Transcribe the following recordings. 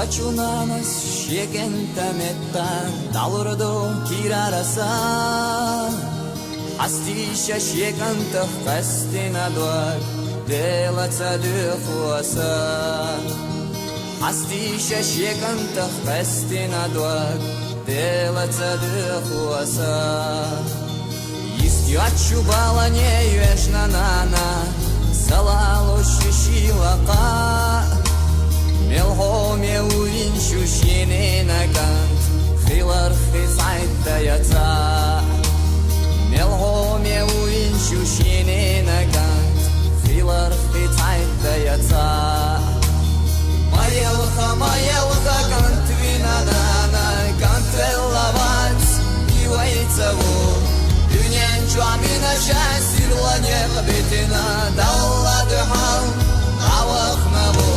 Плачу на нас шекента мета, далурду кирараса. Астища шекантах кастина дуак, делаться дюхуаса. Астища шекантах кастина дуак, делаться дюхуаса. Истячу бала не вешна нана, салалу щищилака. Мелхоме уиншу щенена гант, хилар хисайт даяца. Мелхоме уиншу щенена гант, хилар хисайт даяца. Маелха гант винанана, гант эллаванц, ивайцаву. Дюнен чуамина шасирла нехбетина, далла духал, авахнаву.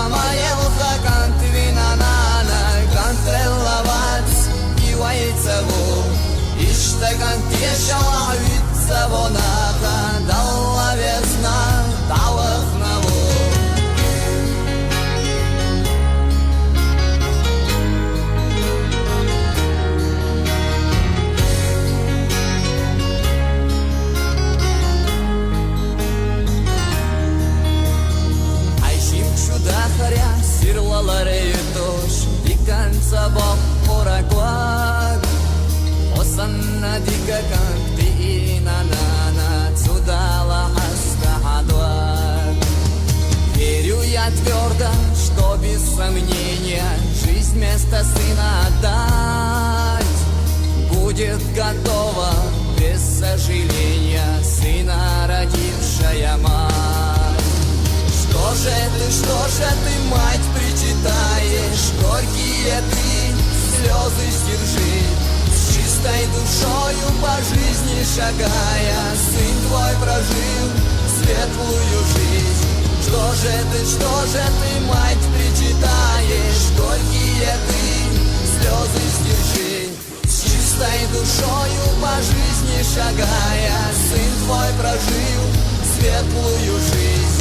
Маелха гант винанана, гант эллаванц, ивайцаву. İşte kantiye şahitse vonaha, dalla vesna, davıqna bu. Ayşim şu daharya, sirlaları yutuş, dikansa bok porakwak. Osanna diga kanti нана, цудала астахадуак. Верю я твердо, что без сомнения жизнь вместо сына отдать будет готова без сожаления сына родившая мать. Что же ты, мать, причитаешь, горькие ты слезы стержи. Чистой душою по жизни шагая, сын твой прожил светлую жизнь. Что же ты, мать, причитаешь, горькие ты слезы стержи. С чистой душою по жизни шагая, сын твой прожил светлую жизнь.